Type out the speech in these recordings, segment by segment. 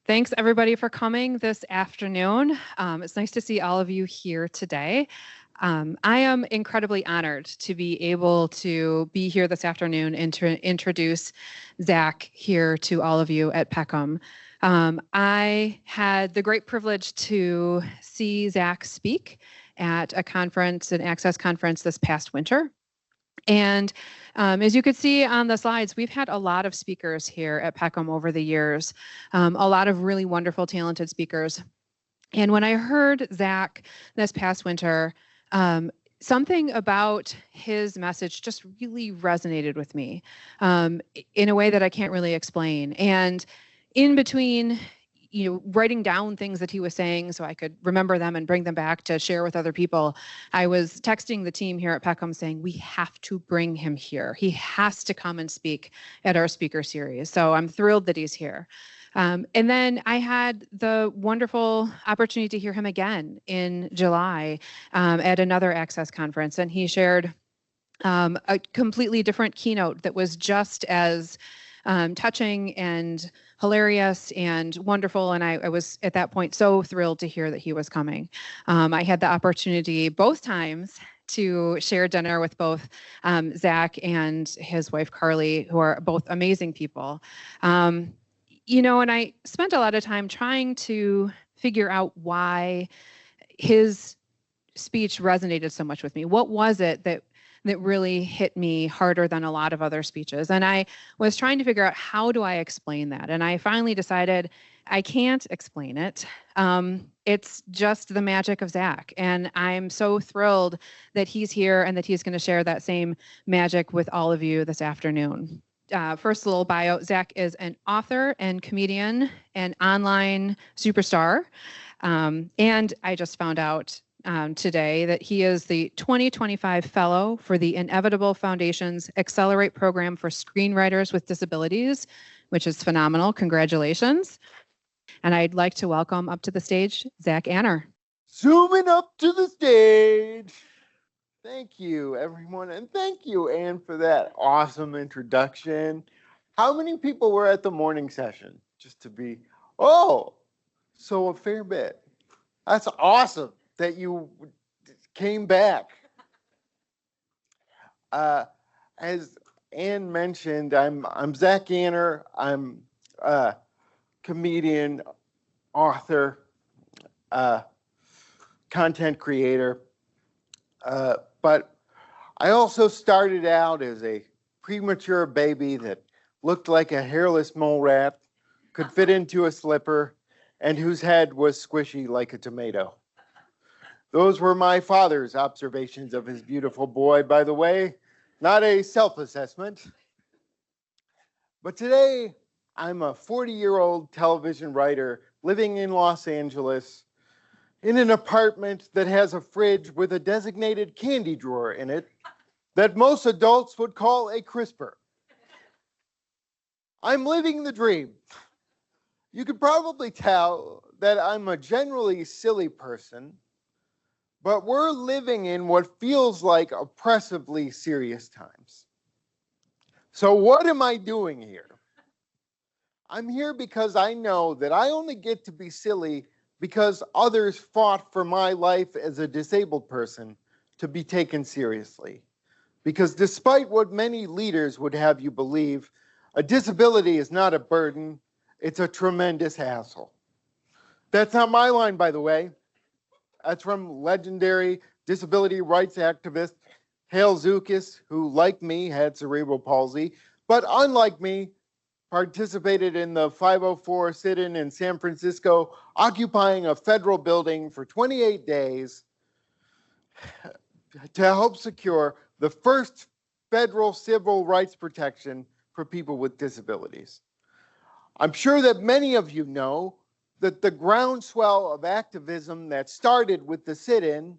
Thanks everybody for coming this afternoon. It's nice to see all of you here today. I am incredibly honored to be able to be here this afternoon and to introduce Zach here to all of you at Peckham. I had the great privilege to see Zach speak at a conference, an Access conference this past winter. And as you could see on the slides, we've had a lot of speakers here at Peckham over the years, a lot of really wonderful, talented speakers. And when I heard Zach this past winter, something about his message just really resonated with me in a way that I can't really explain. And in between, writing down things that he was saying so I could remember them and bring them back to share with other people, I was texting the team here at Peckham saying, we have to bring him here. He has to come and speak at our speaker series. So I'm thrilled that he's here. And then I had the wonderful opportunity to hear him again in July at another Access conference, and he shared a completely different keynote that was just as touching and hilarious and wonderful. And I was at that point so thrilled to hear that he was coming. I had the opportunity both times to share dinner with both Zach and his wife, Carly, who are both amazing people. And I spent a lot of time trying to figure out why his speech resonated so much with me. What was it that really hit me harder than a lot of other speeches? And I was trying to figure out, how do I explain that? And I finally decided I can't explain it. It's just the magic of Zach. And I'm so thrilled that he's here and that he's going to share that same magic with all of you this afternoon. First, a little bio. Zach is an author and comedian and online superstar. And I just found out today that he is the 2025 Fellow for the Inevitable Foundation's Accelerate Program for Screenwriters with Disabilities, which is phenomenal. Congratulations. And I'd like to welcome up to the stage, Zach Anner. Zooming up to the stage. Thank you, everyone. And thank you, Anne, for that awesome introduction. How many people were at the morning session? Just to be, so a fair bit. That's awesome that you came back. As Anne mentioned, I'm Zach Anner. I'm a comedian, author, content creator. But I also started out as a premature baby that looked like a hairless mole rat, could fit into a slipper, and whose head was squishy like a tomato. Those were my father's observations of his beautiful boy, by the way, not a self-assessment. But today, I'm a 40-year-old television writer living in Los Angeles in an apartment that has a fridge with a designated candy drawer in it that most adults would call a crisper. I'm living the dream. You could probably tell that I'm a generally silly person, but we're living in what feels like oppressively serious times. So what am I doing here? I'm here because I know that I only get to be silly because others fought for my life as a disabled person to be taken seriously. Because despite what many leaders would have you believe, a disability is not a burden, it's a tremendous hassle. That's not my line, by the way. That's from legendary disability rights activist Hale Zukis, who, like me, had cerebral palsy, but unlike me, participated in the 504 sit-in in San Francisco, occupying a federal building for 28 days to help secure the first federal civil rights protection for people with disabilities. I'm sure that many of you know that the groundswell of activism that started with the sit-in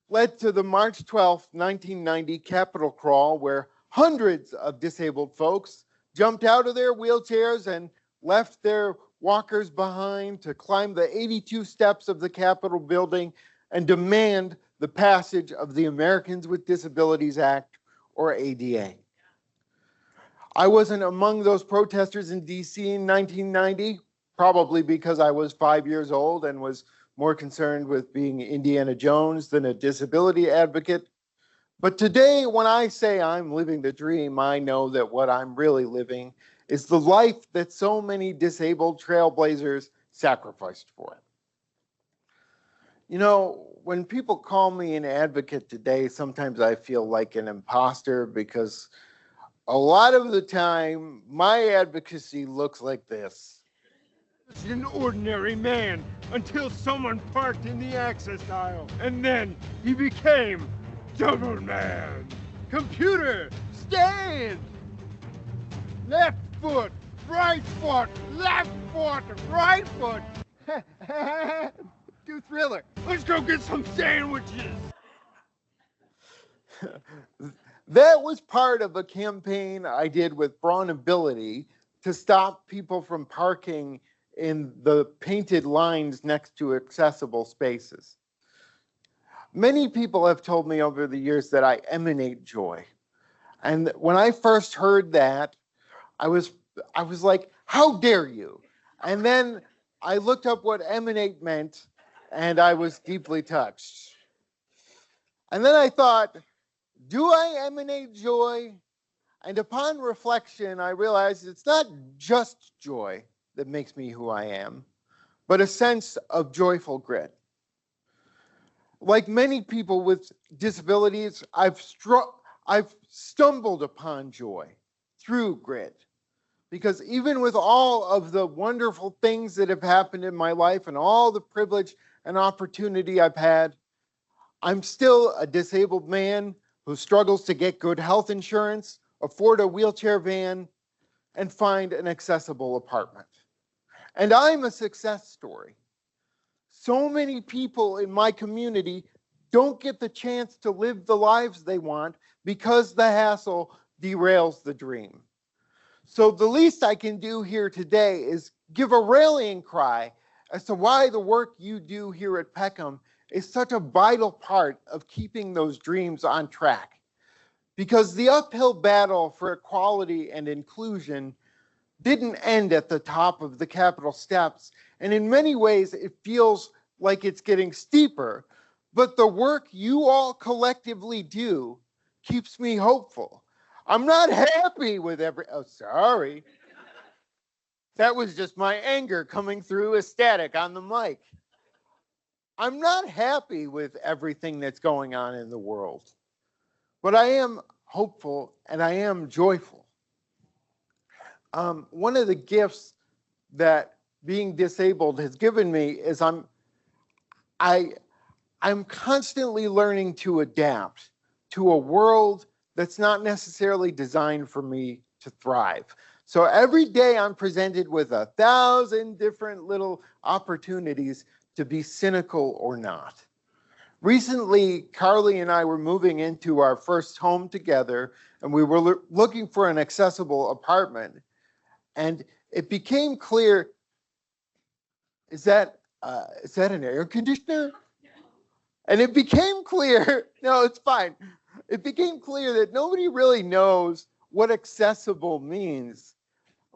led to the March 12, 1990 Capitol crawl, where hundreds of disabled folks jumped out of their wheelchairs and left their walkers behind to climb the 82 steps of the Capitol building and demand the passage of the Americans with Disabilities Act, or ADA. I wasn't among those protesters in DC in 1990, probably because I was 5 years old and was more concerned with being Indiana Jones than a disability advocate. But today, when I say I'm living the dream, I know that what I'm really living is the life that so many disabled trailblazers sacrificed for it. You know, when people call me an advocate today, sometimes I feel like an imposter because a lot of the time, my advocacy looks like this. Just an ordinary man until someone parked in the access aisle, and then he became Double Man. Computer, stand! Left foot, right foot, left foot, right foot. Do Thriller. Let's go get some sandwiches. That was part of a campaign I did with Brawn Ability to stop people from parking in the painted lines next to accessible spaces. Many people have told me over the years that I emanate joy. And when I first heard that, I was like, how dare you? And then I looked up what emanate meant, and I was deeply touched. And then I thought, do I emanate joy? And upon reflection, I realized it's not just joy that makes me who I am, but a sense of joyful grit. Like many people with disabilities, I've stumbled upon joy through grit. Because even with all of the wonderful things that have happened in my life and all the privilege and opportunity I've had, I'm still a disabled man who struggles to get good health insurance, afford a wheelchair van, and find an accessible apartment. And I'm a success story. So many people in my community don't get the chance to live the lives they want because the hassle derails the dream. So the least I can do here today is give a rallying cry as to why the work you do here at Peckham is such a vital part of keeping those dreams on track. Because the uphill battle for equality and inclusion didn't end at the top of the Capitol steps. And in many ways, it feels like it's getting steeper. But the work you all collectively do keeps me hopeful. I'm not happy with sorry. That was just my anger coming through as static on the mic. I'm not happy with everything that's going on in the world, but I am hopeful and I am joyful. One of the gifts that being disabled has given me is I'm constantly learning to adapt to a world that's not necessarily designed for me to thrive. So every day I'm presented with 1,000 different little opportunities to be cynical or not. Recently, Carly and I were moving into our first home together, and we were looking for an accessible apartment. And it became clear, is that an air conditioner? And it became clear, no, it's fine. It became clear that nobody really knows what accessible means.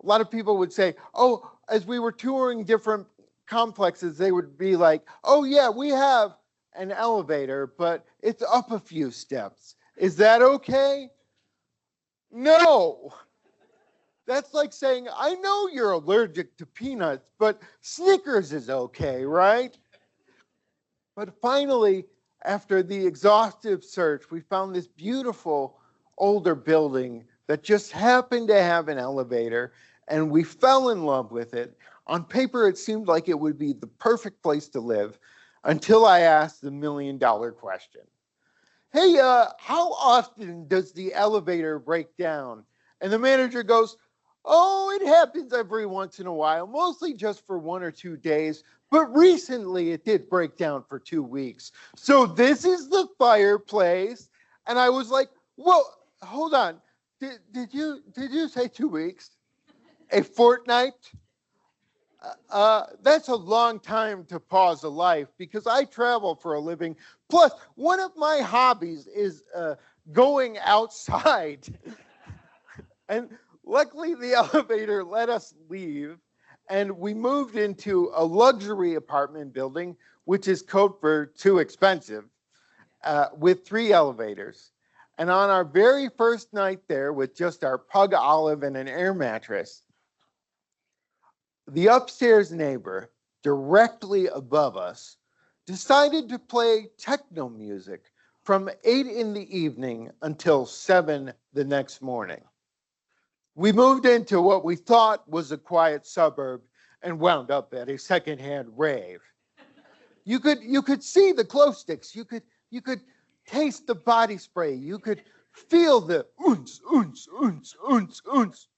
A lot of people would say, oh, as we were touring different complexes, they would be like, oh yeah, we have an elevator, but it's up a few steps. Is that okay? No. That's like saying, I know you're allergic to peanuts, but Snickers is okay, right? But finally, after the exhaustive search, we found this beautiful older building that just happened to have an elevator, and we fell in love with it. On paper, it seemed like it would be the perfect place to live until I asked the million-dollar question. Hey, how often does the elevator break down? And the manager goes, oh, it happens every once in a while, mostly just for 1 or 2 days. But recently it did break down for 2 weeks. So this is the fireplace. And I was like, well, hold on. Did you say 2 weeks? A fortnight? That's a long time to pause a life because I travel for a living. Plus, one of my hobbies is going outside. And luckily, the elevator let us leave. and we moved into a luxury apartment building, which is code for too expensive, with 3 elevators. And on our very first night there, with just our pug olive and an air mattress, the upstairs neighbor, directly above us, decided to play techno music from 8 in the evening until 7 the next morning. We moved into what we thought was a quiet suburb and wound up at a secondhand rave. You could see the glow sticks. You could taste the body spray. You could feel the oons, oons, oons, oons, oons.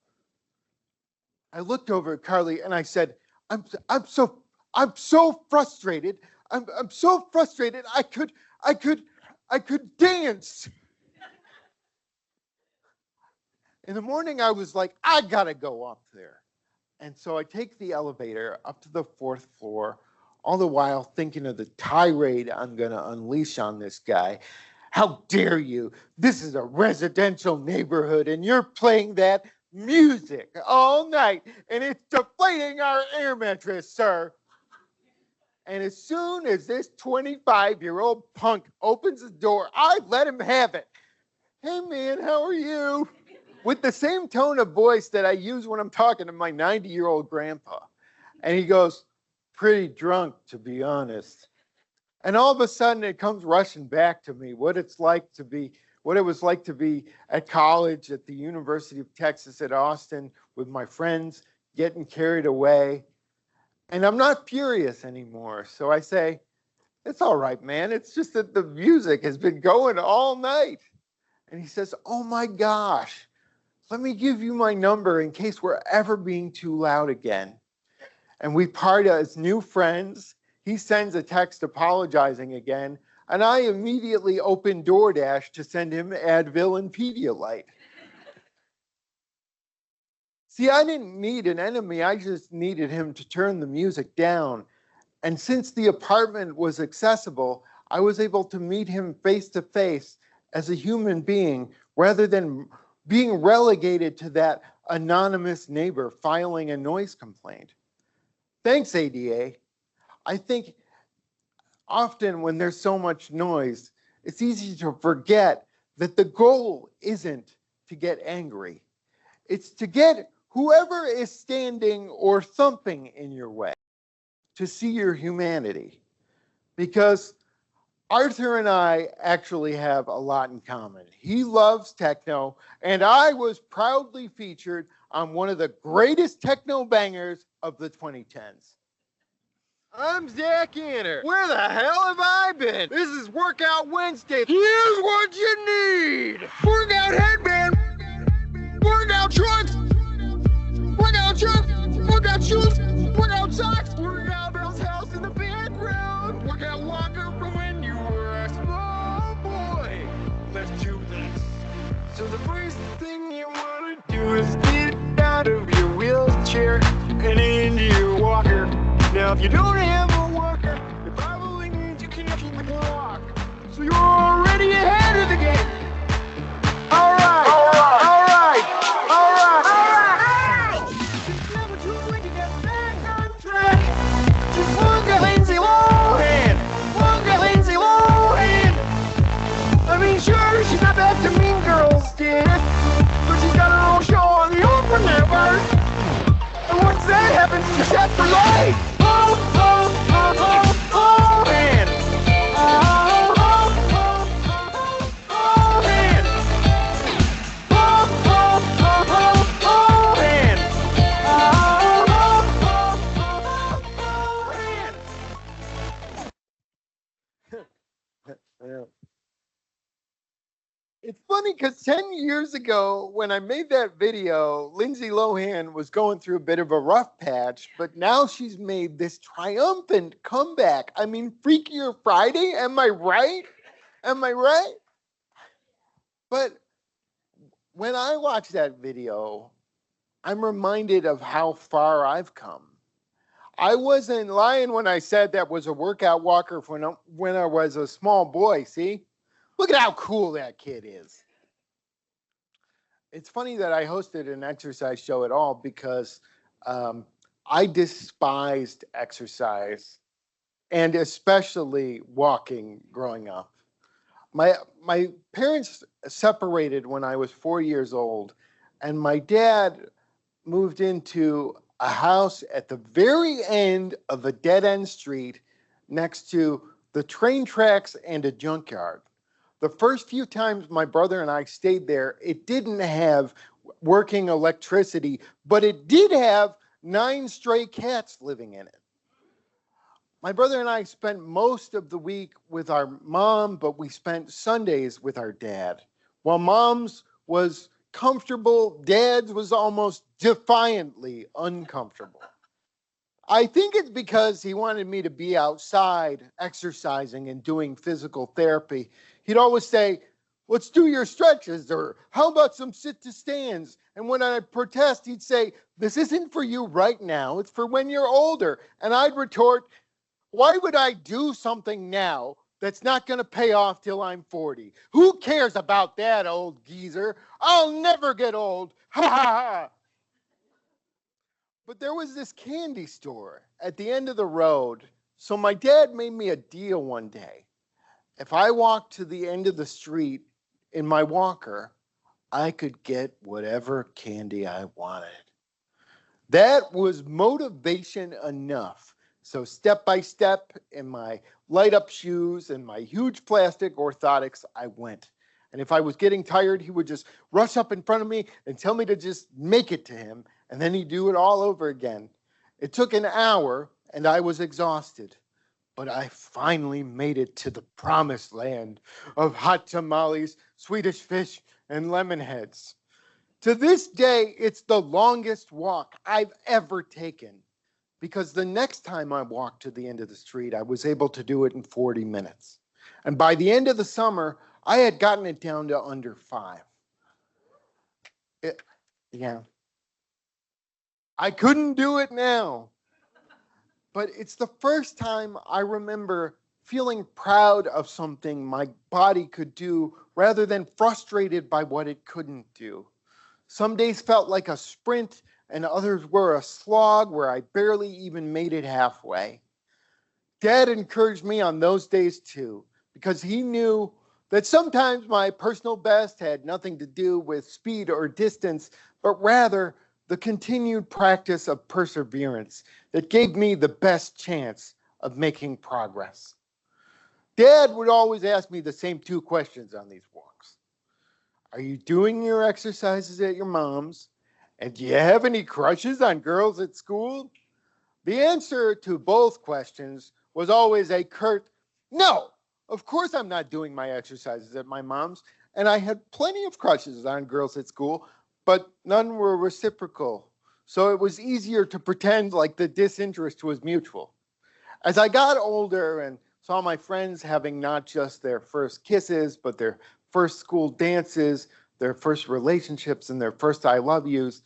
I looked over at Carly and I said, I'm so frustrated. I'm so frustrated. I could dance. In the morning, I was like, I gotta go up there. And so I take the elevator up to the 4th floor, all the while thinking of the tirade I'm gonna unleash on this guy. How dare you? This is a residential neighborhood and you're playing that music all night and it's deflating our air mattress, sir. And as soon as this 25-year-old punk opens the door, I let him have it. Hey man, how are you? With the same tone of voice that I use when I'm talking to my 90-year-old grandpa. And he goes, pretty drunk, to be honest. And all of a sudden it comes rushing back to me what it was like to be at college at the University of Texas at Austin with my friends, getting carried away. And I'm not furious anymore. So I say, it's all right, man. It's just that the music has been going all night. And he says, oh my gosh, let me give you my number in case we're ever being too loud again. And we part as new friends. He sends a text apologizing again, and I immediately open DoorDash to send him Advil and Pedialyte. See, I didn't need an enemy. I just needed him to turn the music down. And since the apartment was accessible, I was able to meet him face to face as a human being rather than being relegated to that anonymous neighbor filing a noise complaint. Thanks, ADA. I think often when there's so much noise, it's easy to forget that the goal isn't to get angry. It's to get whoever is standing or thumping in your way to see your humanity. Because Arthur and I actually have a lot in common. He loves techno, and I was proudly featured on one of the greatest techno bangers of the 2010s. I'm Zach Anner. Where the hell have I been? This is Workout Wednesday. Here's what you need. Workout headband. Workout shorts. Workout shirt. Workout shoes. Workout socks. Workout Bell's house in the background. Workout walker from when you were a small boy. Let's do this. So the first thing you want to do is get out of your wheelchair and into your walker. Now, if you don't have a walker, it probably means you can't even walk. So you're already ahead of the game. All right, all right, all right, all right, all right. Just never too late to get back on track. Just look at Lindsay Lohan. Look at Lindsay Lohan. I mean, sure, she's not back to Mean Girls, kid, but she's got her own show on the Oprah Network. And once that happens, she's set for life. It's funny because 10 years ago, when I made that video, Lindsay Lohan was going through a bit of a rough patch, but now she's made this triumphant comeback. I mean, Freakier Friday, am I right? Am I right? But when I watch that video, I'm reminded of how far I've come. I wasn't lying when I said that was a workout walker when I was a small boy, see? Look at how cool that kid is. It's funny that I hosted an exercise show at all because I despised exercise and especially walking growing up. My parents separated when I was 4 years old, and my dad moved into a house at the very end of a dead end street next to the train tracks and a junkyard. The first few times my brother and I stayed there, it didn't have working electricity, but it did have 9 stray cats living in it. My brother and I spent most of the week with our mom, but we spent Sundays with our dad. While mom's was comfortable, dad's was almost defiantly uncomfortable. I think it's because he wanted me to be outside exercising and doing physical therapy. He'd always say, let's do your stretches, or how about some sit to stands? And when I protest, he'd say, this isn't for you right now, it's for when you're older. And I'd retort, why would I do something now that's not going to pay off till I'm 40? Who cares about that, old geezer? I'll never get old. Ha ha ha. But there was this candy store at the end of the road. So my dad made me a deal one day. If I walked to the end of the street in my walker, I could get whatever candy I wanted. That was motivation enough. So step by step, in my light up shoes and my huge plastic orthotics, I went. And if I was getting tired, he would just rush up in front of me and tell me to just make it to him. And then he'd do it all over again. It took an hour and I was exhausted. But I finally made it to the promised land of hot tamales, Swedish fish, and lemon heads. To this day, it's the longest walk I've ever taken, because the next time I walked to the end of the street, I was able to do it in 40 minutes. And by the end of the summer, I had gotten it down to under 5. Yeah. I couldn't do it now. But it's the first time I remember feeling proud of something my body could do rather than frustrated by what it couldn't do. Some days felt like a sprint, and others were a slog where I barely even made it halfway. Dad encouraged me on those days too, because he knew that sometimes my personal best had nothing to do with speed or distance, but rather the continued practice of perseverance that gave me the best chance of making progress. Dad would always ask me the same 2 questions on these walks. Are you doing your exercises at your mom's? And do you have any crushes on girls at school? The answer to both questions was always a curt, no, of course I'm not doing my exercises at my mom's. And I had plenty of crushes on girls at school, but none were reciprocal. So it was easier to pretend like the disinterest was mutual. As I got older and saw my friends having not just their first kisses, but their first school dances, their first relationships, and their first I love yous,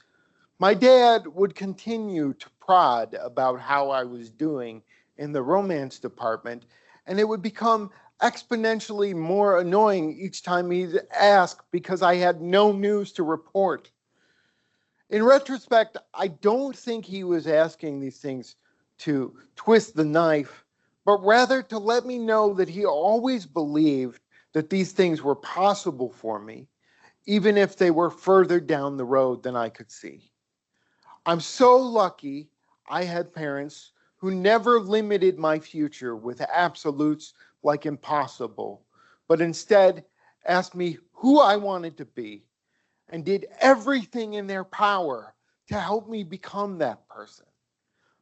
my dad would continue to prod about how I was doing in the romance department, and it would become exponentially more annoying each time he'd ask because I had no news to report. In retrospect, I don't think he was asking these things to twist the knife, but rather to let me know that he always believed that these things were possible for me, even if they were further down the road than I could see. I'm so lucky I had parents who never limited my future with absolutes like impossible, but instead asked me who I wanted to be and did everything in their power to help me become that person.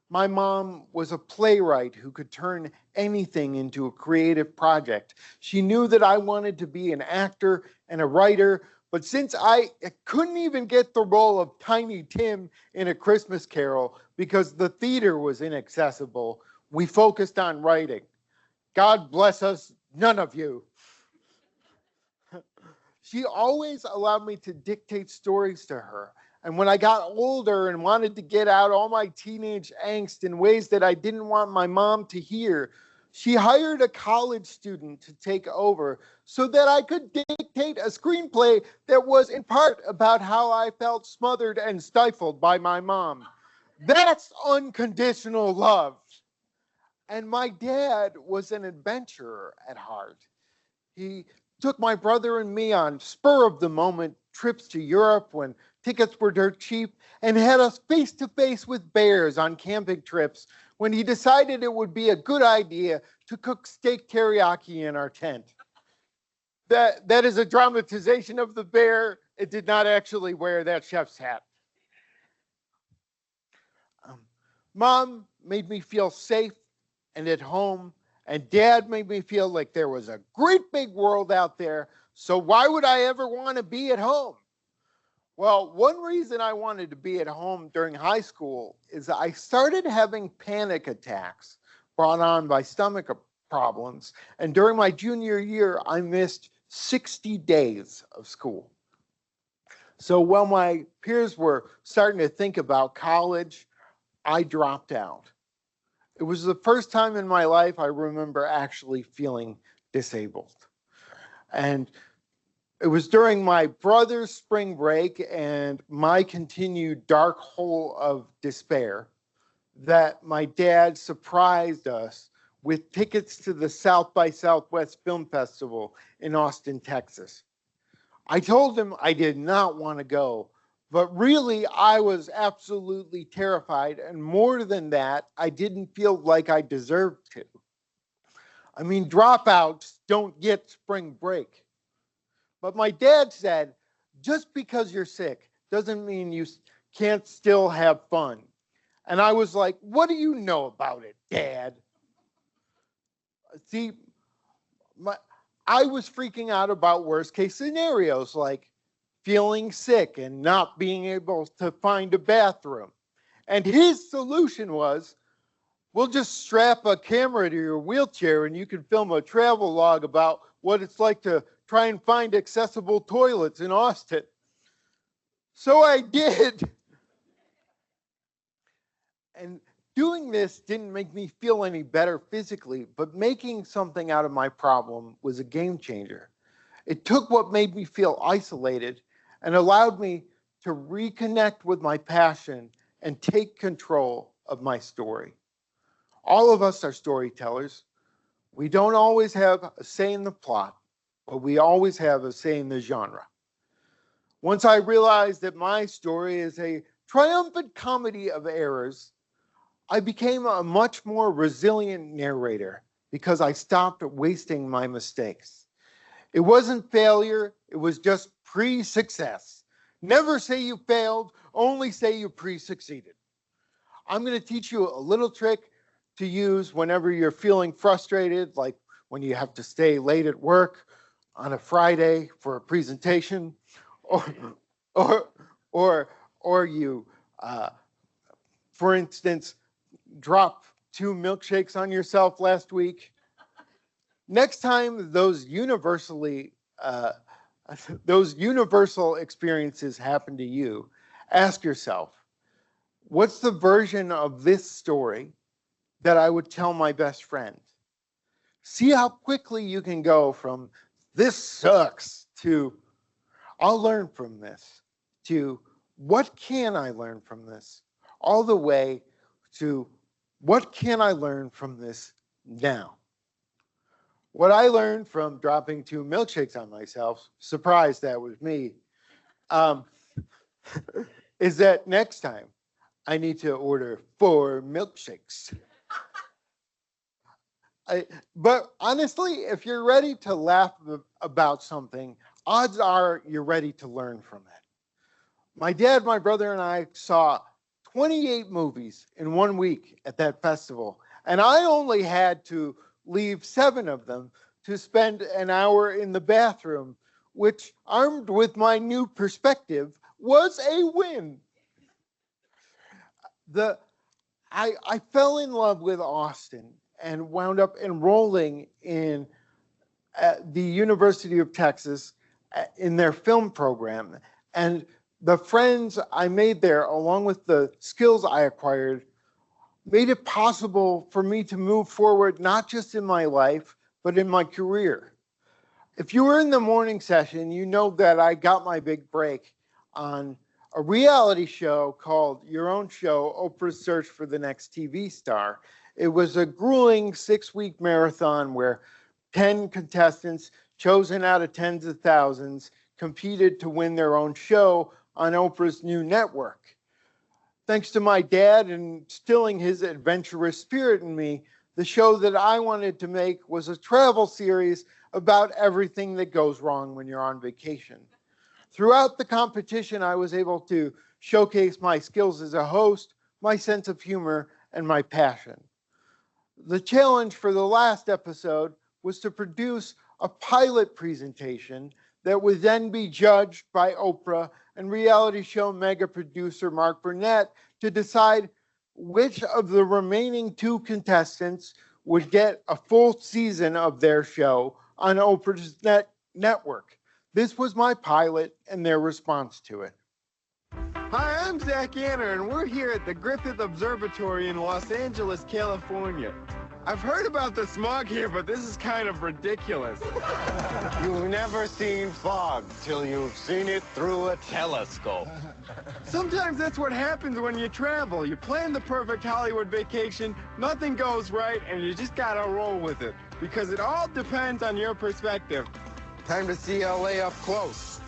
My mom was a playwright who could turn anything into a creative project. She knew that I wanted to be an actor and a writer, but since I couldn't even get the role of Tiny Tim in A Christmas Carol because the theater was inaccessible, we focused on writing. God bless us, none of you. She always allowed me to dictate stories to her. And when I got older and wanted to get out all my teenage angst in ways that I didn't want my mom to hear, she hired a college student to take over so that I could dictate a screenplay that was in part about how I felt smothered and stifled by my mom. That's unconditional love. And my dad was an adventurer at heart. He took my brother and me on spur of the moment trips to Europe when tickets were dirt cheap and had us face to face with bears on camping trips when he decided it would be a good idea to cook steak teriyaki in our tent. That is a dramatization of the bear. It did not actually wear that chef's hat. Um, Mom made me feel safe and at home, and Dad made me feel like there was a great big world out there. So why would I ever want to be at home? Well, one reason I wanted to be at home during high school is I started having panic attacks brought on by stomach problems. And during my junior year, I missed 60 days of school. So while my peers were starting to think about college, I dropped out. It was the first time in my life I remember actually feeling disabled. And it was during my brother's spring break and my continued dark hole of despair that my dad surprised us with tickets to the South by Southwest Film Festival in Austin, Texas. I told him I did not want to go, but really I was absolutely terrified. And more than that, I didn't feel like I deserved to. I mean, dropouts don't get spring break. But my dad said, just because you're sick doesn't mean you can't still have fun. And I was like, what do you know about it, Dad? See, I was freaking out about worst case scenarios like feeling sick and not being able to find a bathroom. And his solution was, we'll just strap a camera to your wheelchair and you can film a travel log about what it's like to try and find accessible toilets in Austin. So I did. And doing this didn't make me feel any better physically, but making something out of my problem was a game changer. It took what made me feel isolated and allowed me to reconnect with my passion and take control of my story. All of us are storytellers. We don't always have a say in the plot, but we always have a say in the genre. Once I realized that my story is a triumphant comedy of errors, I became a much more resilient narrator because I stopped wasting my mistakes. It wasn't failure, it was just pre-success. Never say you failed, only say you pre-succeeded. I'm going to teach you a little trick to use whenever you're feeling frustrated, like when you have to stay late at work on a Friday for a presentation, or you, for instance, drop 2 milkshakes on yourself last week. Next time those universal experiences happen to you, ask yourself, what's the version of this story that I would tell my best friend? See how quickly you can go from this sucks to I'll learn from this to what can I learn from this, all the way to what can I learn from this now? What I learned from dropping 2 milkshakes on myself, surprised that was me, is that next time I need to order 4 milkshakes. But honestly, if you're ready to laugh about something, odds are you're ready to learn from it. My dad, my brother, and I saw 28 movies in 1 week at that festival, and I only had to leave 7 of them to spend an hour in the bathroom, which, armed with my new perspective, was a win. I fell in love with Austin and wound up enrolling in the University of Texas in their film program. And the friends I made there, along with the skills I acquired, made it possible for me to move forward, not just in my life, but in my career. If you were in the morning session, you know that I got my big break on a reality show called Your Own Show, Oprah's Search for the Next TV Star. It was a grueling 6-week marathon where 10 contestants, chosen out of tens of thousands, competed to win their own show on Oprah's new network. Thanks to my dad instilling his adventurous spirit in me, the show that I wanted to make was a travel series about everything that goes wrong when you're on vacation. Throughout the competition, I was able to showcase my skills as a host, my sense of humor, and my passion. The challenge for the last episode was to produce a pilot presentation that would then be judged by Oprah and reality show mega producer Mark Burnett to decide which of the remaining 2 contestants would get a full season of their show on Oprah's network. This was my pilot and their response to it. Hi, I'm Zach Anner, and we're here at the Griffith Observatory in Los Angeles, California. I've heard about the smog here, but this is kind of ridiculous. You've never seen fog till you've seen it through a telescope. Sometimes that's what happens when you travel. You plan the perfect Hollywood vacation, nothing goes right, and you just gotta roll with it. Because it all depends on your perspective. Time to see LA up close.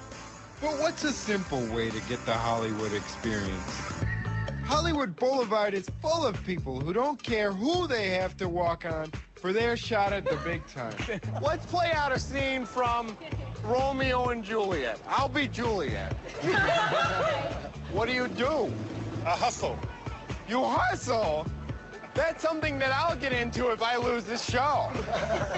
But what's a simple way to get the Hollywood experience? Hollywood Boulevard is full of people who don't care who they have to walk on for their shot at the big time. Let's play out a scene from Romeo and Juliet. I'll be Juliet. What do you do? I hustle. You hustle? That's something that I'll get into if I lose this show.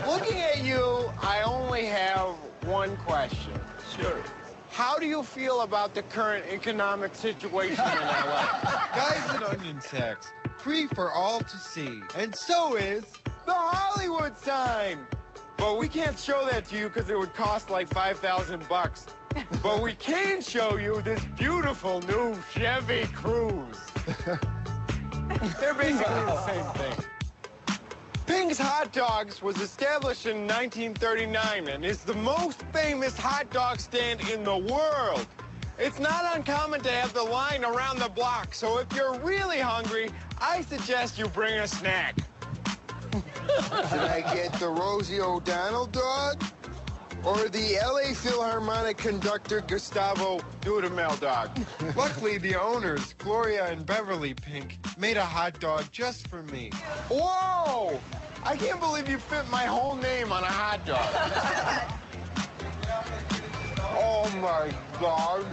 Looking at you, I only have one question. Sure. How do you feel about the current economic situation in LA? Guys and onion sacks, free for all to see. And so is The Hollywood sign! But we can't show that to you because it would cost like $5,000. But we can show you this beautiful new Chevy Cruze. They're basically the same thing. Ping's Hot Dogs was established in 1939 and is the most famous hot dog stand in the world. It's not uncommon to have the line around the block, so if you're really hungry, I suggest you bring a snack. Should I get the Rosie O'Donnell dog? Or the LA Philharmonic conductor Gustavo Dudamel dog? Luckily, the owners, Gloria and Beverly Pink, made a hot dog just for me. Whoa! I can't believe you fit my whole name on a hot dog. Oh my God.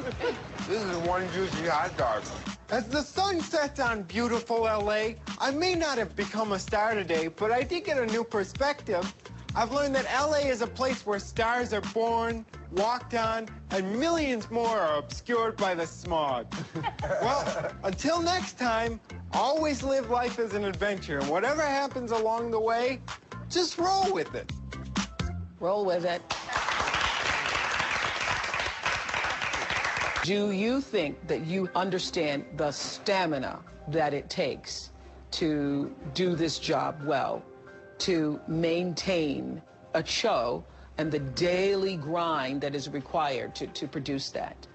This is one juicy hot dog. As the sun sets on beautiful LA, I may not have become a star today, but I did get a new perspective. I've learned that LA is a place where stars are born, walked on, and millions more are obscured by the smog. Well, until next time, always live life as an adventure, and whatever happens along the way, just roll with it. Roll with it. Do you think that you understand the stamina that it takes to do this job well, to maintain a show and the daily grind that is required to produce that?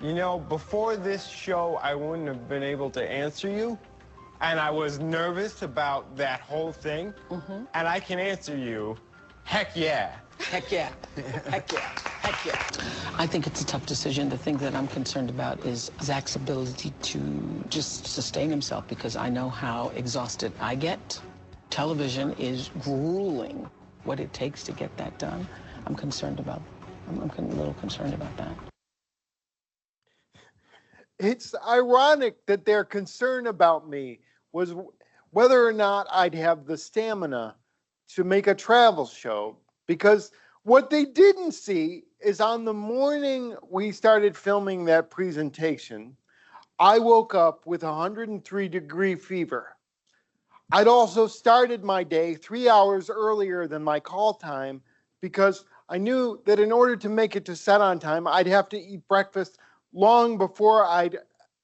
You know, before this show, I wouldn't have been able to answer you, and I was nervous about that whole thing, and I can answer you, heck yeah. Heck yeah. Heck yeah. Heck yeah. I think it's a tough decision. The thing that I'm concerned about is Zach's ability to just sustain himself, because I know how exhausted I get. Television is grueling. What it takes to get that done, I'm concerned about. I'm a little concerned about that. It's ironic that their concern about me was whether or not I'd have the stamina to make a travel show, because what they didn't see is on the morning we started filming that presentation, I woke up with 103-degree fever. I'd also started my day 3 hours earlier than my call time because I knew that in order to make it to set on time, I'd have to eat breakfast long before I'd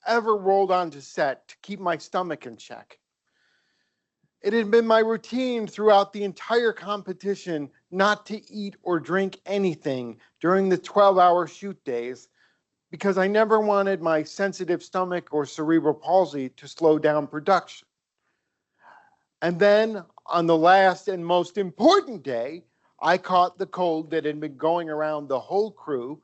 ever rolled onto set to keep my stomach in check. It had been my routine throughout the entire competition not to eat or drink anything during the 12-hour shoot days because I never wanted my sensitive stomach or cerebral palsy to slow down production. And then on the last and most important day, I caught the cold that had been going around the whole crew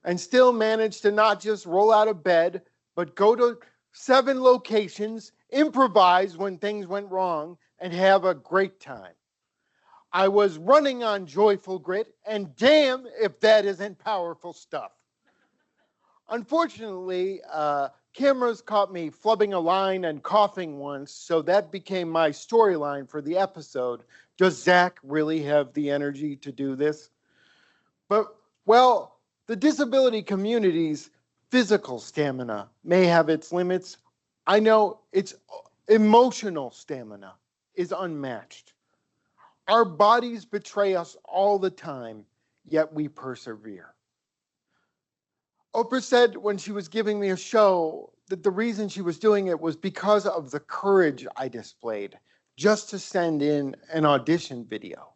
and still managed to not just roll out of bed, but go to 7 locations, improvise when things went wrong, and have a great time. I was running on joyful grit, and damn if that isn't powerful stuff. Unfortunately, cameras caught me flubbing a line and coughing once, so that became my storyline for the episode. Does Zach really have the energy to do this? But, well, the disability community's physical stamina may have its limits. I know its emotional stamina is unmatched. Our bodies betray us all the time, yet we persevere. Oprah said when she was giving me a show that the reason she was doing it was because of the courage I displayed just to send in an audition video.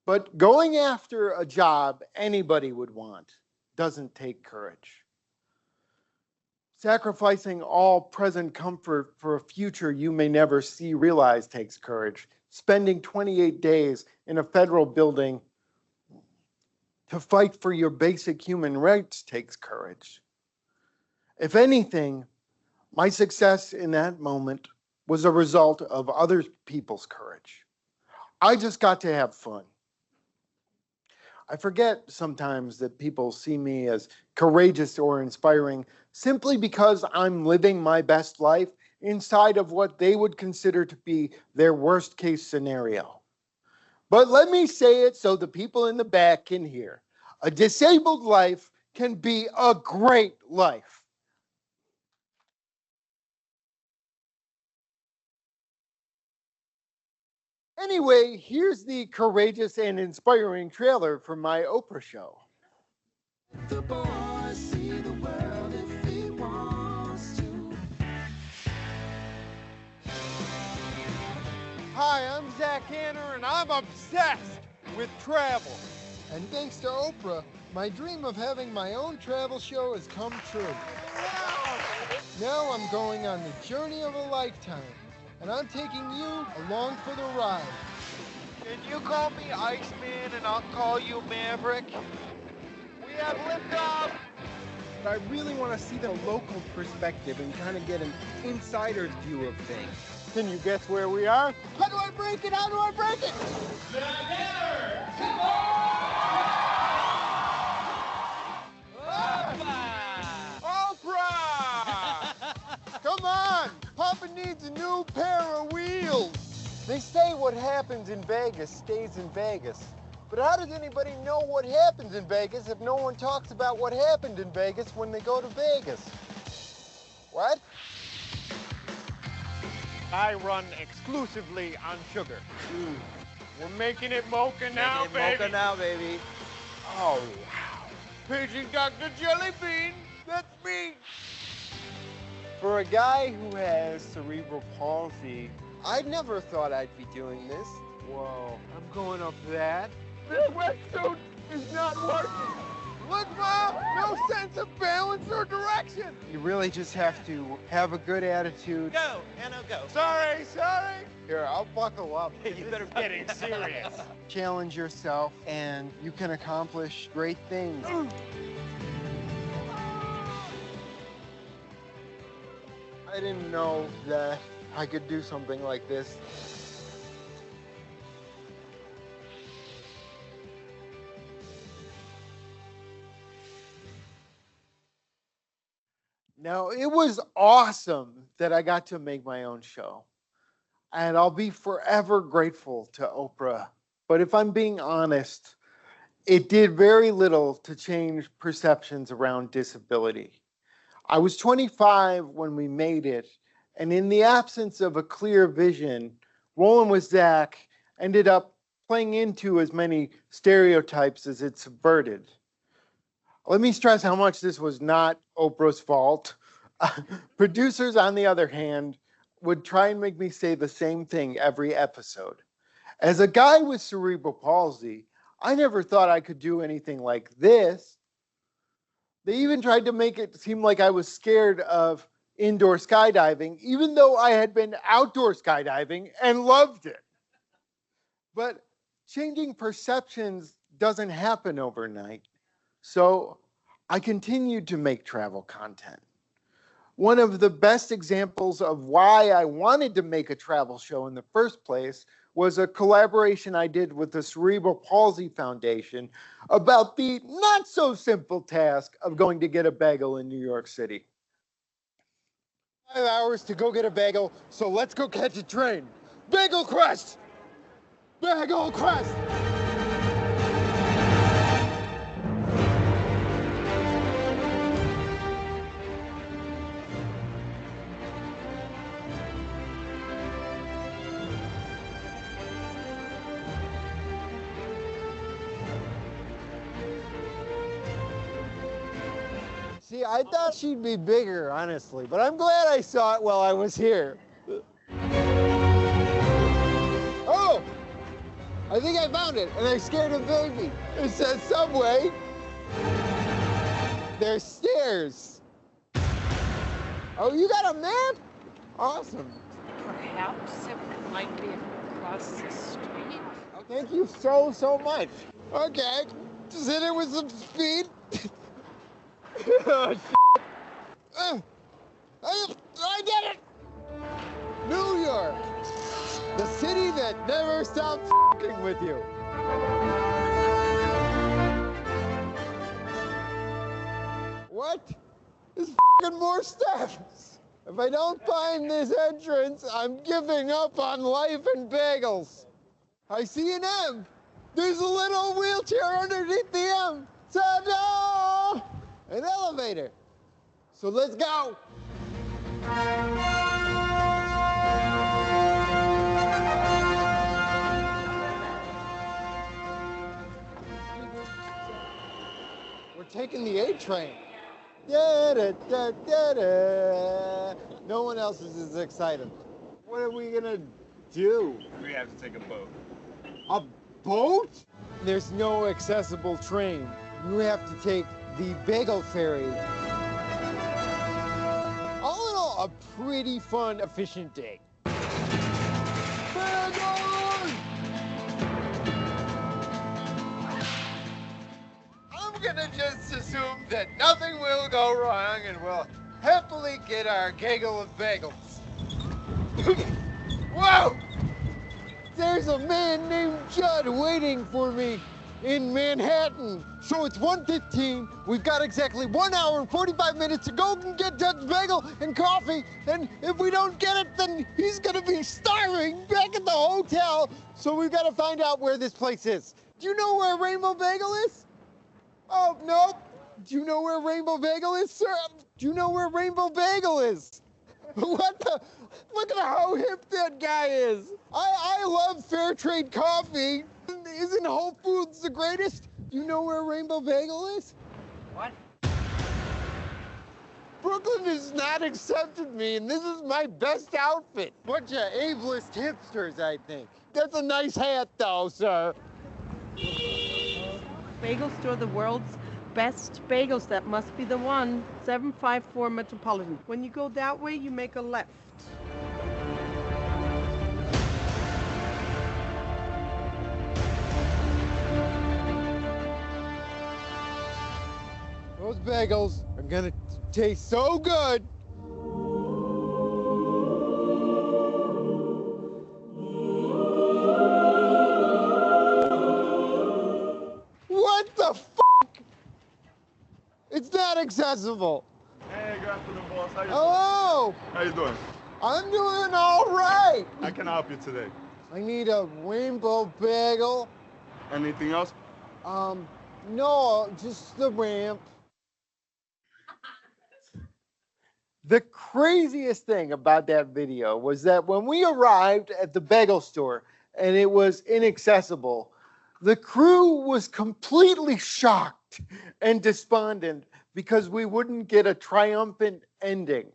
But going after a job anybody would want doesn't take courage. Sacrificing all present comfort for a future you may never see realized takes courage. Spending 28 days in a federal building to fight for your basic human rights takes courage. If anything, my success in that moment was a result of other people's courage. I just got to have fun. I forget sometimes that people see me as courageous or inspiring simply because I'm living my best life inside of what they would consider to be their worst case scenario. But let me say it so the people in the back can hear. A disabled life can be a great life. Anyway, here's the courageous and inspiring trailer for my Oprah show. The boy see the world if he wants to. Hi, I'm Zach Hanner, and I'm obsessed with travel. And thanks to Oprah, my dream of having my own travel show has come true. Now I'm going on the journey of a lifetime, and I'm taking you along for the ride. Can you call me Iceman and I'll call you Maverick? We have liftoff! But I really want to see the local perspective and kind of get an insider's view of things. Can you guess where we are? How do I break it? How do I break it? Oprah! Come on! Papa needs a new pair of wheels! They say what happens in Vegas stays in Vegas. But how does anybody know what happens in Vegas if no one talks about what happened in Vegas when they go to Vegas? What? I run exclusively on sugar. We're making it mocha now, baby. Mocha now, baby. Oh, wow. Paging Dr. Jellybean, that's me. For a guy who has cerebral palsy, I never thought I'd be doing this. Whoa, I'm going up that. This wetsuit is not working. Look, Mom, no sense of balance or direction. You really just have to have a good attitude. Go, Anno, go. Sorry. Here, I'll buckle up. You better Getting serious. Challenge yourself, and you can accomplish great things. I didn't know that I could do something like this. Now, it was awesome that I got to make my own show. And I'll be forever grateful to Oprah. But if I'm being honest, it did very little to change perceptions around disability. I was 25 when we made it, and in the absence of a clear vision, rolling with Zach ended up playing into as many stereotypes as it subverted. Let me stress how much this was not Oprah's fault. Producers, on the other hand, would try and make me say the same thing every episode. As a guy with cerebral palsy, I never thought I could do anything like this. They even tried to make it seem like I was scared of indoor skydiving, even though I had been outdoor skydiving and loved it. But changing perceptions doesn't happen overnight. So I continued to make travel content. One of the best examples of why I wanted to make a travel show in the first place was a collaboration I did with the Cerebral Palsy Foundation about the not so simple task of going to get a bagel in New York City. 5 hours to go get a bagel, so let's go catch a train. Bagel Quest! Bagel Quest! See, I thought she'd be bigger, honestly, but I'm glad I saw it while I was here. Oh! I think I found it, and I scared a baby. It says Subway. There's stairs. Oh, you got a map? Awesome. Perhaps it might be across the street. Oh, thank you so much. Okay, just hit it with some speed. Oh, shit. I did it! New York, the city that never stops f***ing with you. What? There's f***ing more steps. If I don't find this entrance, I'm giving up on life and bagels. I see an M. There's a little wheelchair underneath the M. Ta-da! An elevator. So let's go. We're taking the A train. Da-da-da-da-da. No one else is as excited. What are we gonna do? We have to take a boat. A boat? There's no accessible train. We have to take the bagel ferry. All in all, a pretty fun, efficient day. Bagels! I'm gonna just assume that nothing will go wrong and we'll happily get our gaggle of bagels. Whoa! There's a man named Judd waiting for me in Manhattan. So it's 1:15. We've got exactly 1 hour and 45 minutes to go and get Judd's bagel and coffee. And if we don't get it, then he's gonna be starving back at the hotel. So we've got to find out where this place is. Do you know where Rainbow Bagel is? Oh, no. Do you know where Rainbow Bagel is, sir? Do you know where Rainbow Bagel is? What the? Look at how hip that guy is. I love fair trade coffee. Isn't Whole Foods the greatest? Do you know where Rainbow Bagel is? What? Brooklyn has not accepted me, and this is my best outfit. Bunch of ableist hipsters, I think. That's a nice hat, though, sir. Bagel store, the world's best bagels. That must be the one. 754 Metropolitan. When you go that way, you make a left. Those bagels are gonna taste so good. What the fuck? It's not accessible. Hey, good afternoon, boss. How you Hello. doing? How you doing? I'm doing all right. I can help you today. I need a rainbow bagel. Anything else? No, just the ramp. The craziest thing about that video was that when we arrived at the bagel store and it was inaccessible, the crew was completely shocked and despondent because we wouldn't get a triumphant ending.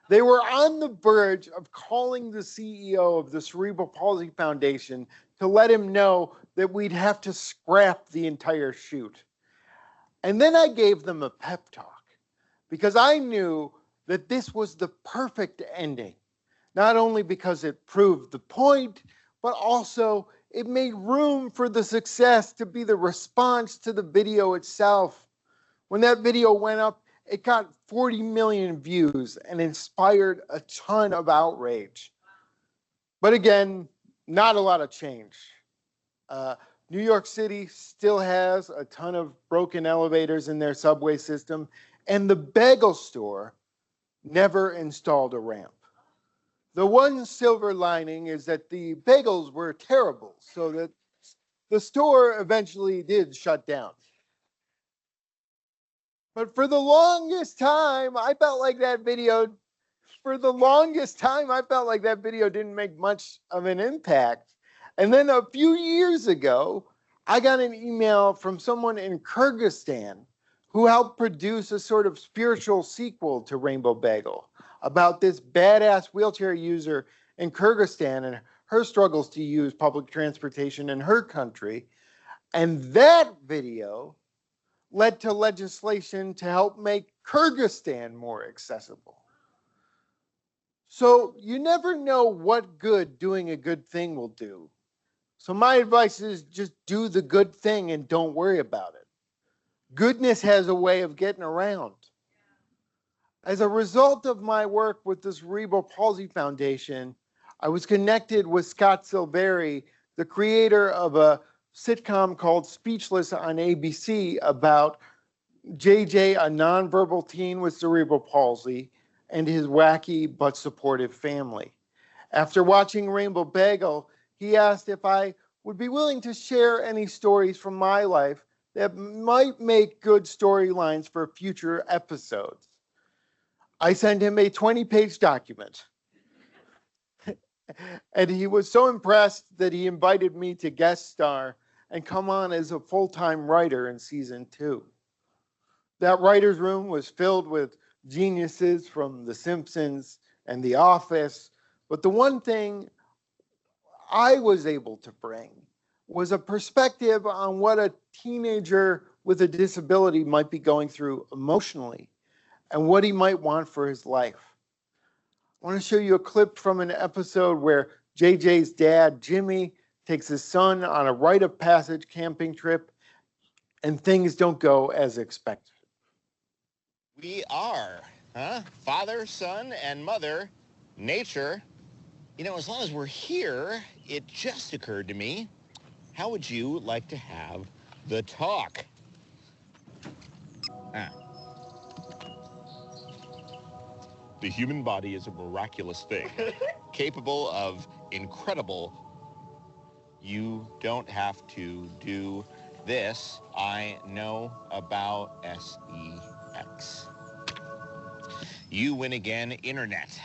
They were on the verge of calling the CEO of the Cerebral Palsy Foundation to let him know that we'd have to scrap the entire shoot. And then I gave them a pep talk. because I knew that this was the perfect ending, not only because it proved the point, but also it made room for the success to be the response to the video itself. When that video went up, it got 40 million views and inspired a ton of outrage. But again, not a lot of change. New York City still has a ton of broken elevators in their subway system, and the bagel store never installed a ramp. The one silver lining is that the bagels were terrible, so that the store eventually did shut down. But for the longest time, I felt like that video didn't make much of an impact. And then a few years ago, I got an email from someone in Kyrgyzstan who helped produce a sort of spiritual sequel to Rainbow Bagel about this badass wheelchair user in Kyrgyzstan and her struggles to use public transportation in her country. And that video led to legislation to help make Kyrgyzstan more accessible. So you never know what good doing a good thing will do. So my advice is just do the good thing and don't worry about it. Goodness has a way of getting around. As a result of my work with the Cerebral Palsy Foundation, I was connected with Scott Silveri, the creator of a sitcom called Speechless on ABC about JJ, a nonverbal teen with cerebral palsy, and his wacky but supportive family. After watching Rainbow Bagel, he asked if I would be willing to share any stories from my life that might make good storylines for future episodes. I sent him a 20-page document. And he was so impressed that he invited me to guest star and come on as a full-time writer in season 2. That writer's room was filled with geniuses from The Simpsons and The Office, but the one thing I was able to bring was a perspective on what a teenager with a disability might be going through emotionally and what he might want for his life. I want to show you a clip from an episode where JJ's dad, Jimmy, takes his son on a rite of passage camping trip and things don't go as expected. We are, Father, Son, and Mother, Nature. You know, as long as we're here, it just occurred to me, how would you like to have the talk? The human body is a miraculous thing, capable of incredible. You don't have to do this. I know about sex. You win again, internet.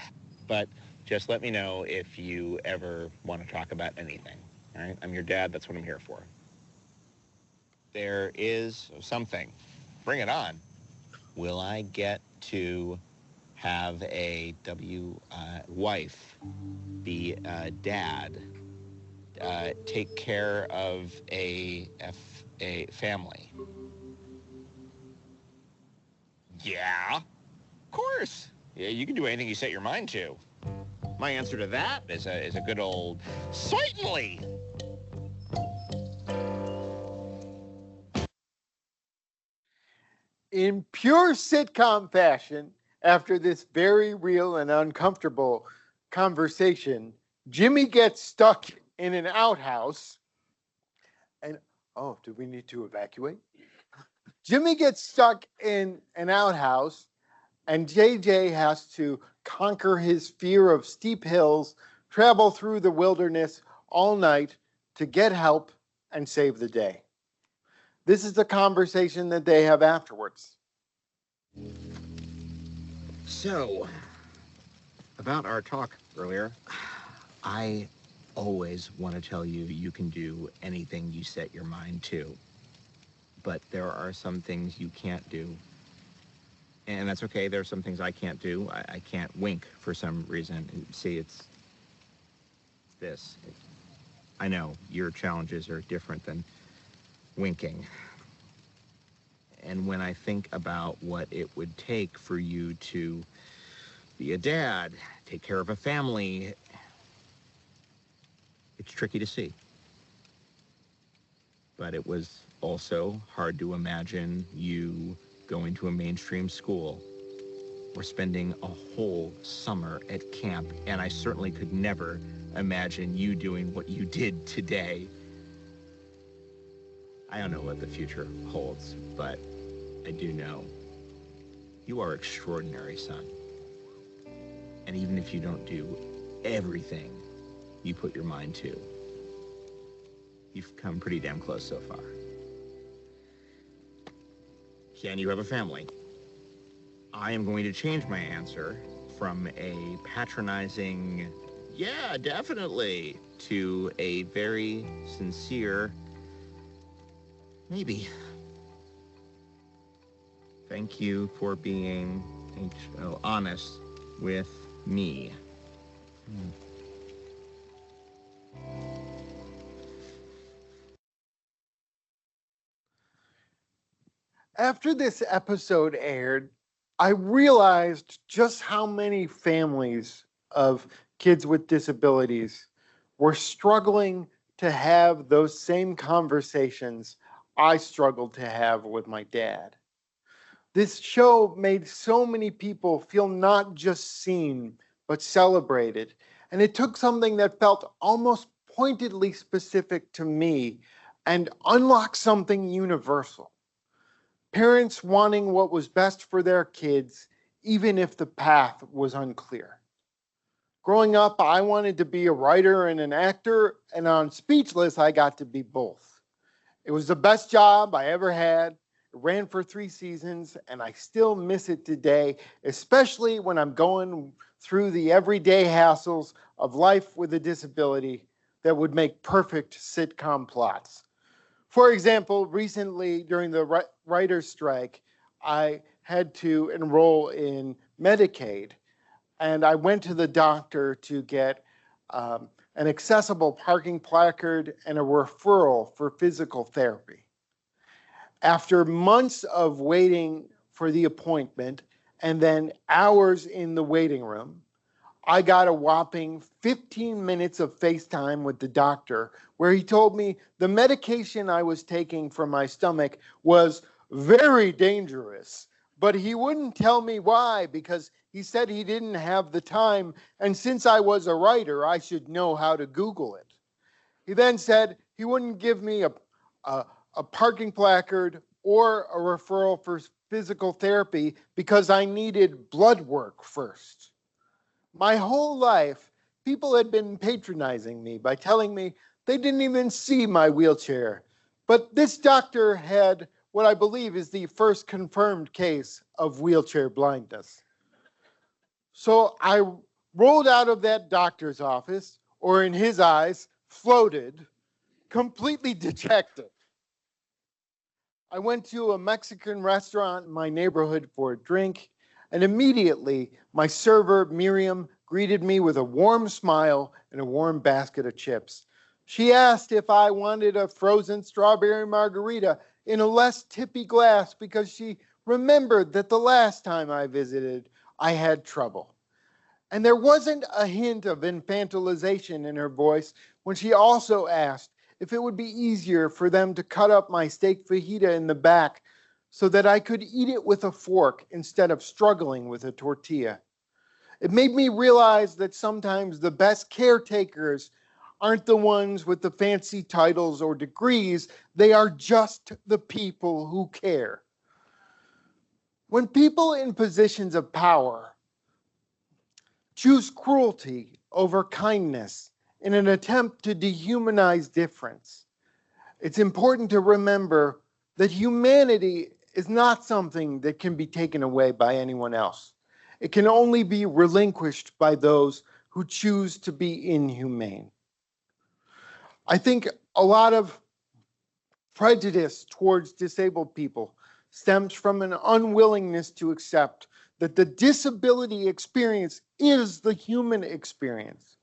But just let me know if you ever want to talk about anything, all right? I'm your dad, that's what I'm here for. There is something. Bring it on. Will I get to have a wife, be a dad, take care of a family? Yeah, of course. Yeah, you can do anything you set your mind to. My answer to that is a good old certainly. In pure sitcom fashion, after this very real and uncomfortable conversation, Jimmy gets stuck in an outhouse. And, oh, do we need to evacuate? Jimmy gets stuck in an outhouse, and JJ has to conquer his fear of steep hills, travel through the wilderness all night to get help and save the day. This is the conversation that they have afterwards. So, about our talk earlier, I always want to tell you you can do anything you set your mind to. But there are some things you can't do. And that's okay. There are some things I can't do. I can't wink for some reason. See, it's this. I know your challenges are different than winking. And when I think about what it would take for you to be a dad, take care of a family, it's tricky to see. But it was also hard to imagine you going to a mainstream school or spending a whole summer at camp. And I certainly could never imagine you doing what you did today. I don't know what the future holds, but I do know you are extraordinary, son. And even if you don't do everything you put your mind to, you've come pretty damn close so far. Can you have a family? I am going to change my answer from a patronizing, yeah, definitely, to a very sincere, maybe. Thank you for being honest with me. After this episode aired, I realized just how many families of kids with disabilities were struggling to have those same conversations I struggled to have with my dad. This show made so many people feel not just seen, but celebrated. And it took something that felt almost pointedly specific to me and unlocked something universal. Parents wanting what was best for their kids, even if the path was unclear. Growing up, I wanted to be a writer and an actor, and on Speechless, I got to be both. It was the best job I ever had. It ran for 3 seasons, and I still miss it today, especially when I'm going through the everyday hassles of life with a disability that would make perfect sitcom plots. For example, recently during the writer's strike, I had to enroll in Medicaid, and I went to the doctor to get an accessible parking placard and a referral for physical therapy. After months of waiting for the appointment and then hours in the waiting room, I got a whopping 15 minutes of FaceTime with the doctor where he told me the medication I was taking for my stomach was very dangerous, but he wouldn't tell me why because he said he didn't have the time, and since I was a writer, I should know how to Google it. He then said he wouldn't give me a parking placard or a referral for physical therapy because I needed blood work first. My whole life, people had been patronizing me by telling me they didn't even see my wheelchair. But this doctor had what I believe is the first confirmed case of wheelchair blindness. So I rolled out of that doctor's office, or in his eyes, floated, completely dejected. I went to a Mexican restaurant in my neighborhood for a drink, and immediately my server, Miriam, greeted me with a warm smile and a warm basket of chips. She asked if I wanted a frozen strawberry margarita in a less tippy glass because she remembered that the last time I visited, I had trouble. And there wasn't a hint of infantilization in her voice when she also asked if it would be easier for them to cut up my steak fajita in the back so that I could eat it with a fork instead of struggling with a tortilla. It made me realize that sometimes the best caretakers aren't the ones with the fancy titles or degrees. They are just the people who care. When people in positions of power choose cruelty over kindness in an attempt to dehumanize difference, it's important to remember that humanity is not something that can be taken away by anyone else. It can only be relinquished by those who choose to be inhumane. I think a lot of prejudice towards disabled people stems from an unwillingness to accept that the disability experience is the human experience.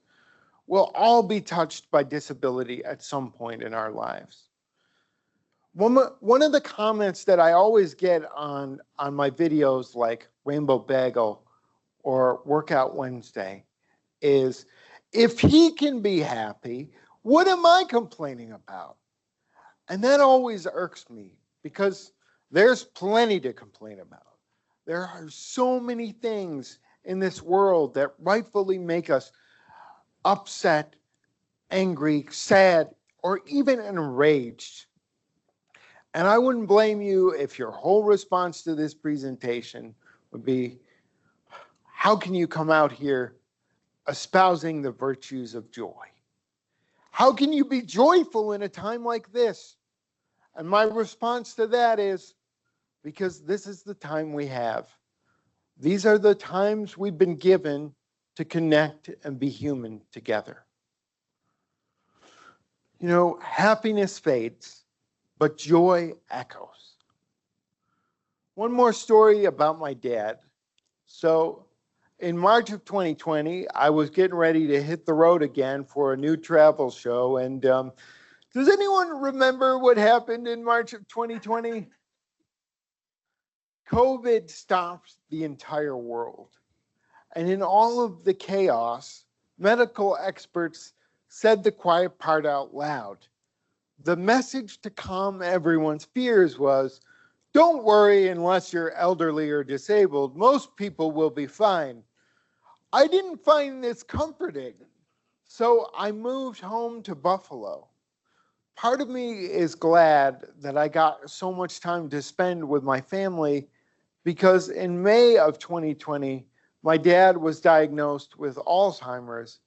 We'll all be touched by disability at some point in our lives. One of the comments that I always get on my videos like Rainbow Bagel or Workout Wednesday is, if he can be happy, what am I complaining about? And that always irks me because there's plenty to complain about. There are so many things in this world that rightfully make us upset, angry, sad, or even enraged. And I wouldn't blame you if your whole response to this presentation would be, how can you come out here espousing the virtues of joy? How can you be joyful in a time like this? And my response to that is, because this is the time we have. These are the times we've been given to connect and be human together. You know, happiness fades, but joy echoes. One more story about my dad. So in March of 2020, I was getting ready to hit the road again for a new travel show. And does anyone remember what happened in March of 2020? COVID stopped the entire world. And in all of the chaos, medical experts said the quiet part out loud. The message to calm everyone's fears was, don't worry unless you're elderly or disabled. Most people will be fine. I didn't find this comforting, so I moved home to Buffalo. Part of me is glad that I got so much time to spend with my family because in May of 2020, my dad was diagnosed with Alzheimer's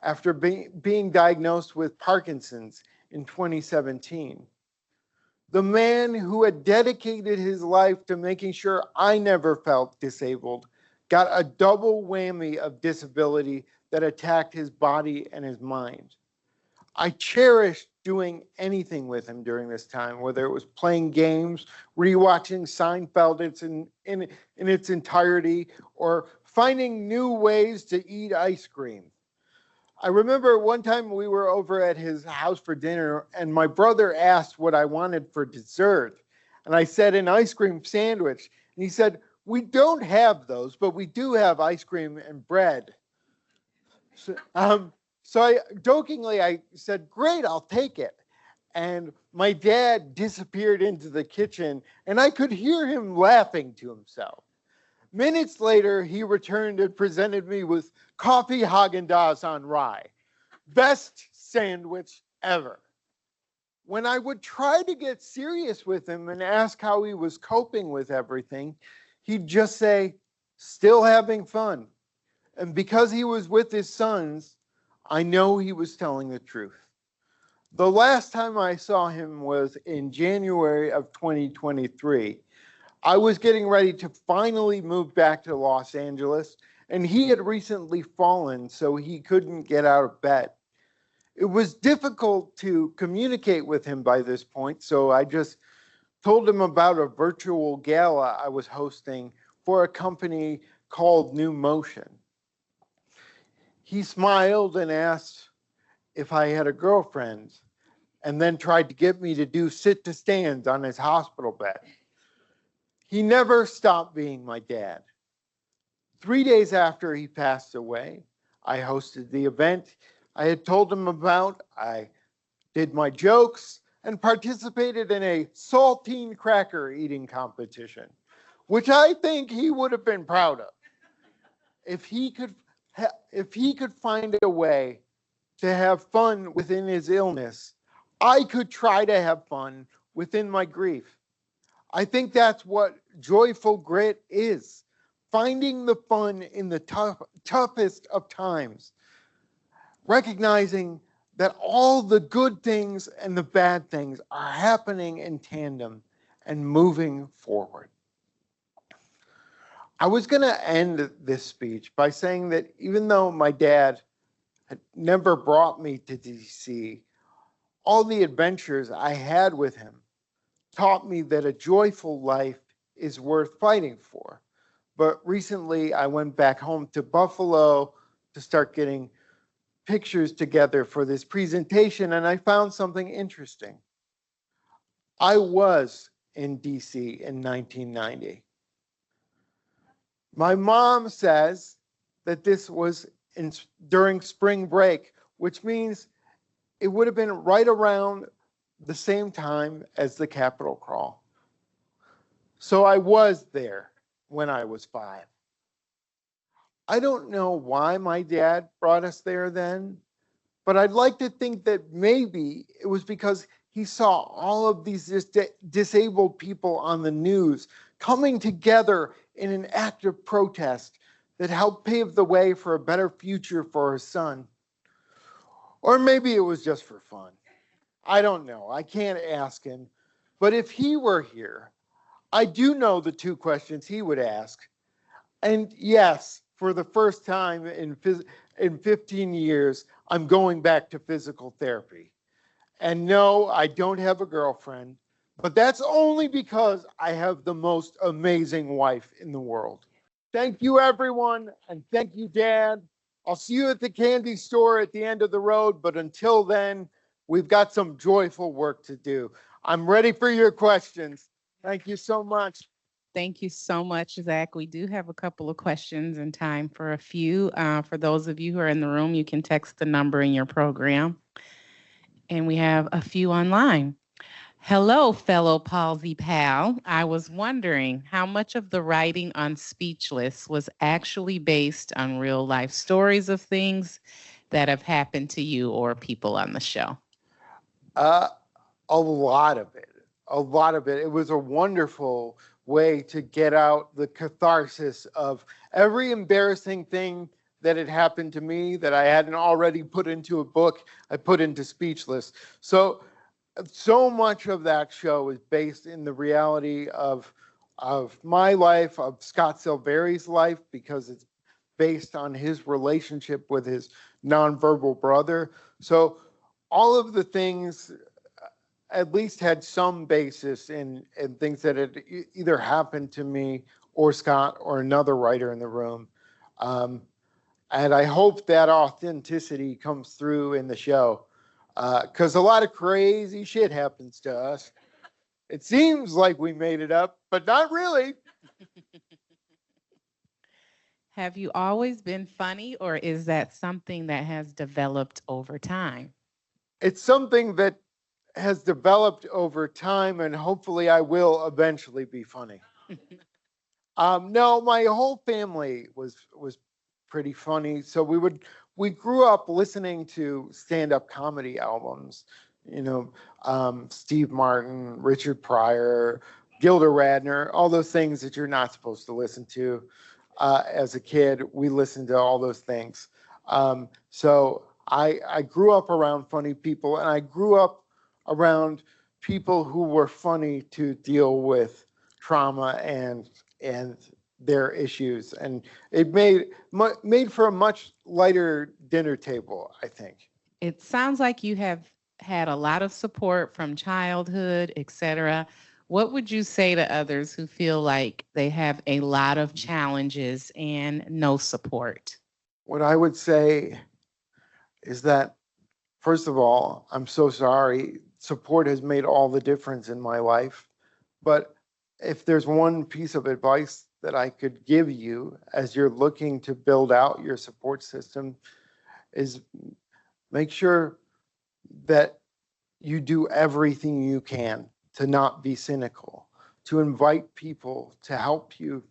after being diagnosed with Parkinson's in 2017. The man who had dedicated his life to making sure I never felt disabled got a double whammy of disability that attacked his body and his mind. I cherished doing anything with him during this time, whether it was playing games, rewatching Seinfeld in its entirety, or finding new ways to eat ice cream. I remember one time we were over at his house for dinner, and my brother asked what I wanted for dessert. And I said, an ice cream sandwich. And he said, we don't have those, but we do have ice cream and bread. So I jokingly, I said, great, I'll take it. And my dad disappeared into the kitchen, and I could hear him laughing to himself. Minutes later, he returned and presented me with coffee Haagen-Dazs on rye. Best sandwich ever. When I would try to get serious with him and ask how he was coping with everything, he'd just say, still having fun. And because he was with his sons, I know he was telling the truth. The last time I saw him was in January of 2023. I was getting ready to finally move back to Los Angeles, and he had recently fallen, so he couldn't get out of bed. It was difficult to communicate with him by this point, so I just told him about a virtual gala I was hosting for a company called New Motion. He smiled and asked if I had a girlfriend, and then tried to get me to do sit-to-stands on his hospital bed. He never stopped being my dad. 3 days after he passed away, I hosted the event I had told him about. I did my jokes and participated in a saltine cracker eating competition, which I think he would have been proud of. If he could find a way to have fun within his illness, I could try to have fun within my grief. I think that's what joyful grit is, finding the fun in the toughest of times, recognizing that all the good things and the bad things are happening in tandem and moving forward. I was going to end this speech by saying that even though my dad had never brought me to DC, all the adventures I had with him taught me that a joyful life is worth fighting for. But recently I went back home to Buffalo to start getting pictures together for this presentation, and I found something interesting. I was in DC in 1990. My mom says that this was during spring break, which means it would have been right around the same time as the Capitol crawl. So I was there when I was 5. I don't know why my dad brought us there then, but I'd like to think that maybe it was because he saw all of these disabled people on the news coming together in an act of protest that helped pave the way for a better future for his son. Or maybe it was just for fun. I don't know. I can't ask him. But if he were here, I do know the 2 questions he would ask. And yes, for the first time in 15 years, I'm going back to physical therapy. And no, I don't have a girlfriend, but that's only because I have the most amazing wife in the world. Thank you, everyone, and thank you, Dad. I'll see you at the candy store at the end of the road, but until then, we've got some joyful work to do. I'm ready for your questions. Thank you so much. Thank you so much, Zach. We do have a couple of questions and time for a few. For those of you who are in the room, you can text the number in your program. And we have a few online. Hello, fellow palsy pal. I was wondering how much of the writing on Speechless was actually based on real life stories of things that have happened to you or people on the show. A lot of it. A lot of it. It was a wonderful way to get out the catharsis of every embarrassing thing that had happened to me that I hadn't already put into a book. I put into Speechless. So much of that show is based in the reality of my life, of Scott Silveri's life, because it's based on his relationship with his nonverbal brother. So all of the things at least had some basis in things that had either happened to me or Scott or another writer in the room. And I hope that authenticity comes through in the show, because a lot of crazy shit happens to us. It seems like we made it up, but not really. Have you always been funny, or is that something that has developed over time? It's something that has developed over time, and hopefully I will eventually be funny. No, my whole family was pretty funny. So we grew up listening to stand-up comedy albums, Steve Martin, Richard Pryor, Gilda Radner, all those things that you're not supposed to listen to. As a kid, we listened to all those things. So I grew up around funny people, and I grew up around people who were funny to deal with trauma and their issues, and it made for a much lighter dinner table, I think. It sounds like you have had a lot of support from childhood, etc. What would you say to others who feel like they have a lot of challenges and no support? What I would say is that, first of all, I'm so sorry. Support has made all the difference in my life. But if there's one piece of advice that I could give you as you're looking to build out your support system, is make sure that you do everything you can to not be cynical, to invite people to help you,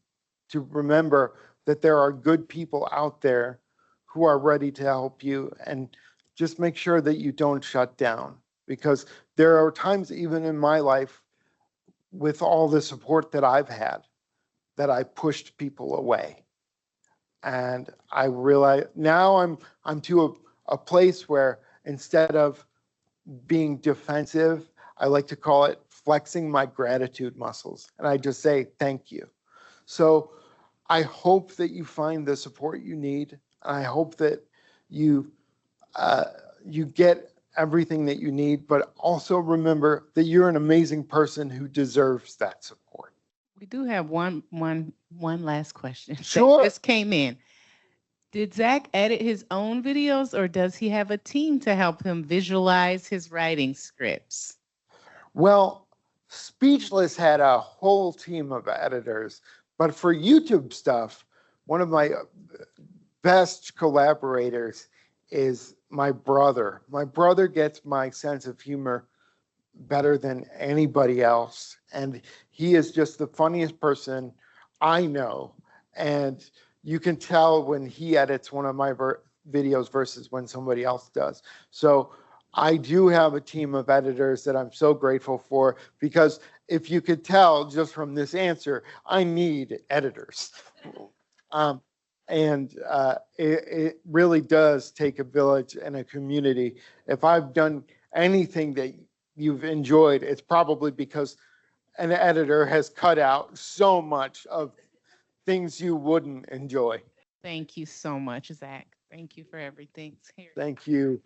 to remember that there are good people out there who are ready to help you, and just make sure that you don't shut down, because there are times even in my life with all the support that I've had that I pushed people away. And I realize now I'm to a place where instead of being defensive, I like to call it flexing my gratitude muscles. And I just say, thank you. So I hope that you find the support you need. I hope that you get everything that you need, but also remember that you're an amazing person who deserves that support. We do have one last question. Sure. This came in. Did Zach edit his own videos, or does he have a team to help him visualize his writing scripts? Well, Speechless had a whole team of editors, but for YouTube stuff, one of my best collaborators is my brother. My brother gets my sense of humor better than anybody else, and he is just the funniest person I know. And you can tell when he edits one of my videos versus when somebody else does. So I do have a team of editors that I'm so grateful for, because if you could tell just from this answer, I need editors. It really does take a village and a community. If I've done anything that you've enjoyed, it's probably because an editor has cut out so much of things you wouldn't enjoy. Thank you so much, Zach. Thank you for everything. Thank you.